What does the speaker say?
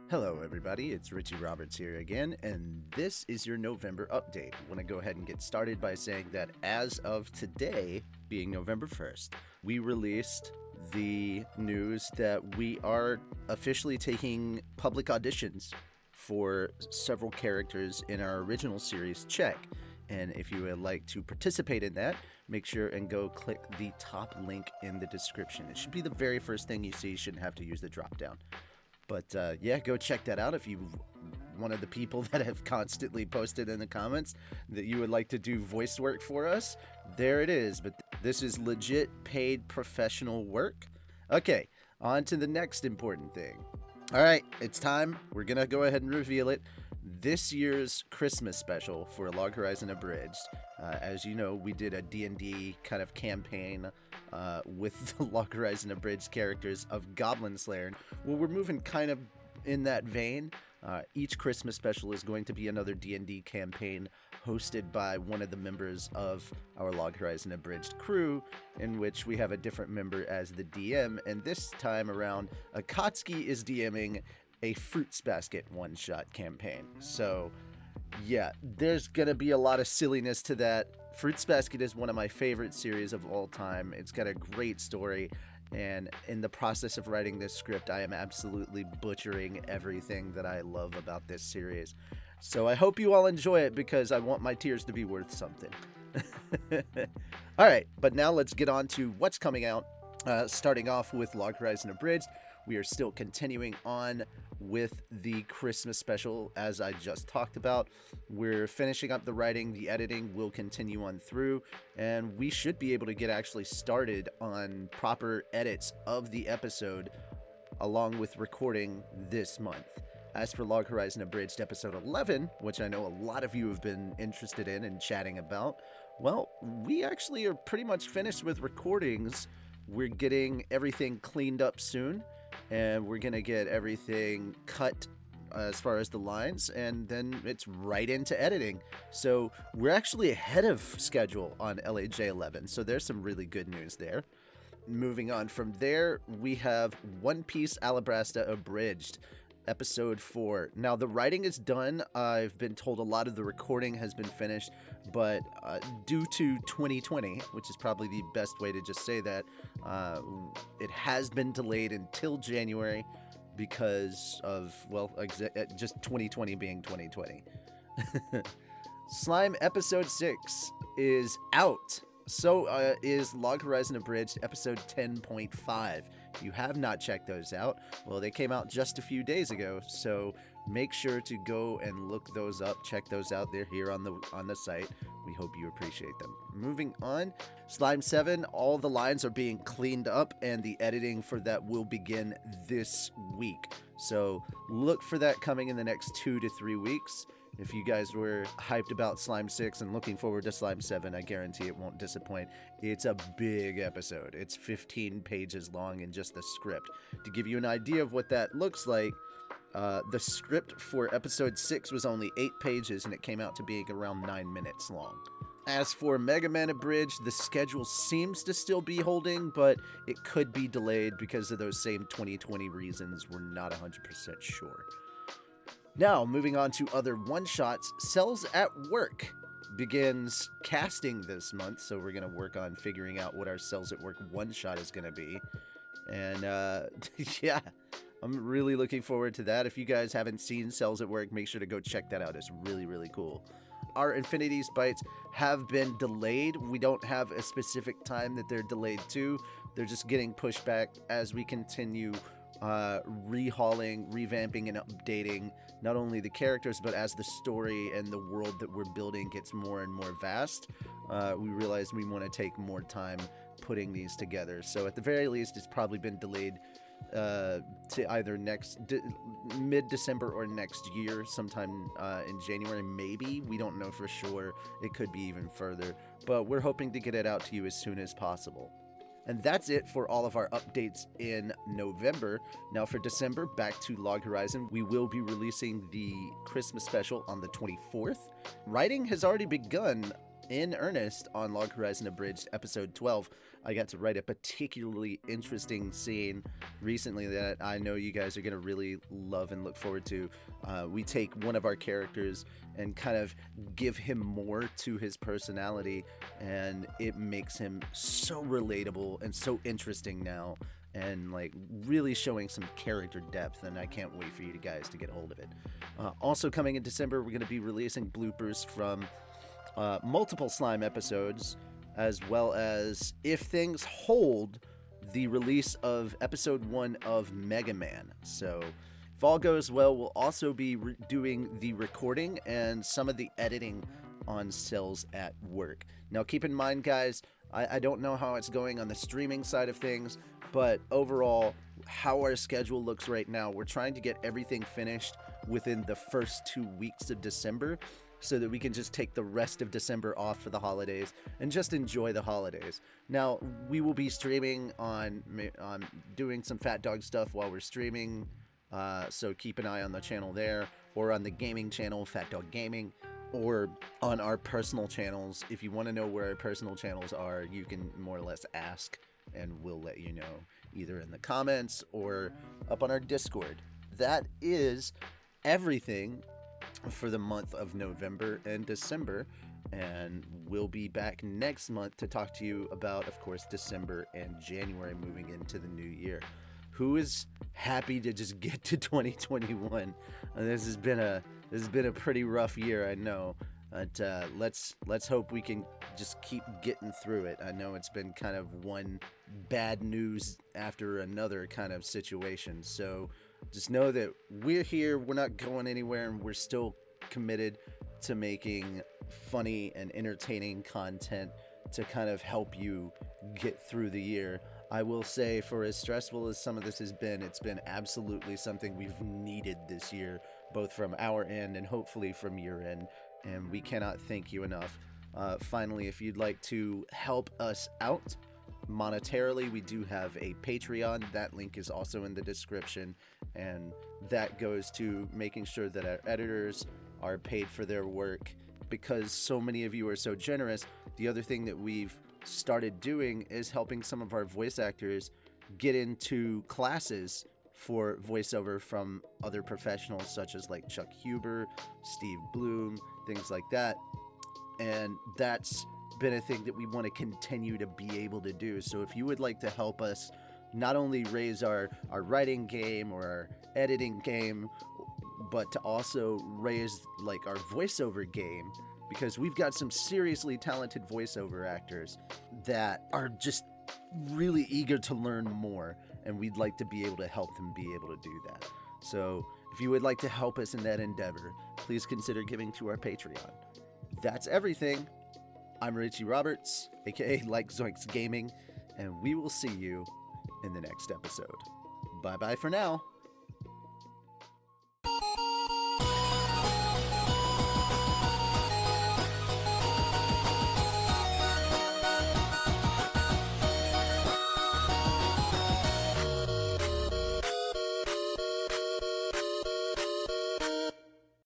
Hello, everybody. It's Richie Roberts here again, and this is your November update. I want to go ahead and get started by saying that as of today, being November 1st, we released the news that we are officially taking public auditions for several characters in our original series, Check. And if you would like to participate in that, make sure and go click the top link in the description. It should be the very first thing you see. You shouldn't have to use the drop down. But yeah, go check that out if you one of the people that have constantly posted in the comments that you would like to do voice work for us. There it is. But this is legit paid professional work. Okay, on to the next important thing. All right, it's time. We're going to go ahead and reveal it. This year's Christmas special for Log Horizon Abridged. As you know, we did a D&D kind of campaign with the Log Horizon Abridged characters of Goblin Slayer. Well, we're moving kind of in that vein. Each Christmas special is going to be another D&D campaign hosted by one of the members of our Log Horizon Abridged crew, in which we have a different member as the DM. And this time around, Akatsuki is DMing a Fruits Basket one-shot campaign. So yeah, there's gonna be a lot of silliness to that. Fruits Basket is one of my favorite series of all time. It's got a great story, and in the process of writing this script, I am absolutely butchering everything that I love about this series. So I hope you all enjoy it, because I want my tears to be worth something. All right, but now let's get on to what's coming out. Starting off with Log Horizon Abridged, we are still continuing on with the Christmas special, as I just talked about. We're finishing up the writing. The editing will continue on through, and we should be able to get actually started on proper edits of the episode along with recording this month. As for Log Horizon Abridged episode 11, which I know a lot of you have been interested in and chatting about, well, we actually are pretty much finished with recordings. We're getting everything cleaned up soon, and we're going to get everything cut as far as the lines, and then it's right into editing. So we're actually ahead of schedule on LAJ 11, so there's some really good news there. Moving on from there, we have One Piece Alabrasta Abridged, episode 4. Now, the writing is done. I've been told a lot of the recording has been finished, but due to 2020, which is probably the best way to just say that, it has been delayed until January because of, well, just 2020 being 2020. Slime episode 6 is out. So is Log Horizon Abridged episode 10.5. If you have not checked those out, well, they came out just a few days ago, so make sure to go and look those up. Check those out. They're here on the site. We hope you appreciate them. Moving on, Slime 7, all the lines are being cleaned up, and the editing for that will begin this week. So look for that coming in the next 2 to 3 weeks. If you guys were hyped about Slime 6 and looking forward to Slime 7, I guarantee it won't disappoint. It's a big episode. It's 15 pages long in just the script. To give you an idea of what that looks like, the script for episode 6 was only 8 pages, and it came out to being around 9 minutes long. As for Mega Man Abridged, the schedule seems to still be holding, but it could be delayed because of those same 2020 reasons. We're not 100% sure. Now, moving on to other one-shots, Cells at Work begins casting this month, so we're going to work on figuring out what our Cells at Work one-shot is going to be. And, yeah, I'm really looking forward to that. If you guys haven't seen Cells at Work, make sure to go check that out. It's really, really cool. Our Infinities Bites have been delayed. We don't have a specific time that they're delayed to. They're just getting pushed back as we continue rehauling, revamping, and updating not only the characters, but as the story and the world that we're building gets more and more vast, we realized we want to take more time putting these together. So at the very least, it's probably been delayed to either mid-December or next year, sometime in January, maybe. We don't know for sure. It could be even further, but we're hoping to get it out to you as soon as possible. And that's it for all of our updates in November. Now for December, back to Log Horizon, we will be releasing the Christmas special on the 24th. Writing has already begun in earnest on Log Horizon Abridged episode 12. I got to write a particularly interesting scene recently that I know you guys are going to really love and look forward to. We take one of our characters and kind of give him more to his personality, and it makes him so relatable and so interesting now, and like really showing some character depth, and I can't wait for you guys to get a hold of it. Also coming in December, we're going to be releasing bloopers from multiple Slime episodes, as well as, if things hold, the release of episode 1 of Mega Man. So if all goes well, we'll also be doing the recording and some of the editing on Cells at Work. Now keep in mind, guys, I don't know how it's going on the streaming side of things, but overall, how our schedule looks right now, we're trying to get everything finished within the first 2 weeks of December, so that we can just take the rest of December off for the holidays and just enjoy the holidays. Now, we will be streaming on doing some Fat Dog stuff while we're streaming, so keep an eye on the channel there, or on the gaming channel, Fat Dog Gaming, or on our personal channels. If you want to know where our personal channels are, you can more or less ask, and we'll let you know, either in the comments or up on our Discord. That is everything for the month of November and December, and we'll be back next month to talk to you about, of course, December and January moving into the new year. Who is happy to just get to 2021? This has been a pretty rough year, I know, but let's hope we can just keep getting through it. I know it's been kind of one bad news after another kind of situation, so just know that we're here, we're not going anywhere, and we're still committed to making funny and entertaining content to kind of help you get through the year. I will say, for as stressful as some of this has been, it's been absolutely something we've needed this year, both from our end and hopefully from your end, and we cannot thank you enough. Finally, if you'd like to help us out monetarily, we do have a Patreon. That link is also in the description, and that goes to making sure that our editors are paid for their work, because so many of you are so generous. The other thing that we've started doing is helping some of our voice actors get into classes for voiceover from other professionals, such as like Chuck Huber, Steve Bloom, things like that, and that's been a thing that we want to continue to be able to do. So if you would like to help us not only raise our writing game or our editing game, but to also raise like our voiceover game, because we've got some seriously talented voiceover actors that are just really eager to learn more, and we'd like to be able to help them be able to do that. So if you would like to help us in that endeavor, please consider giving to our Patreon. That's everything. I'm Richie Roberts, aka Like Zoinks Gaming, and we will see you in the next episode. Bye bye for now.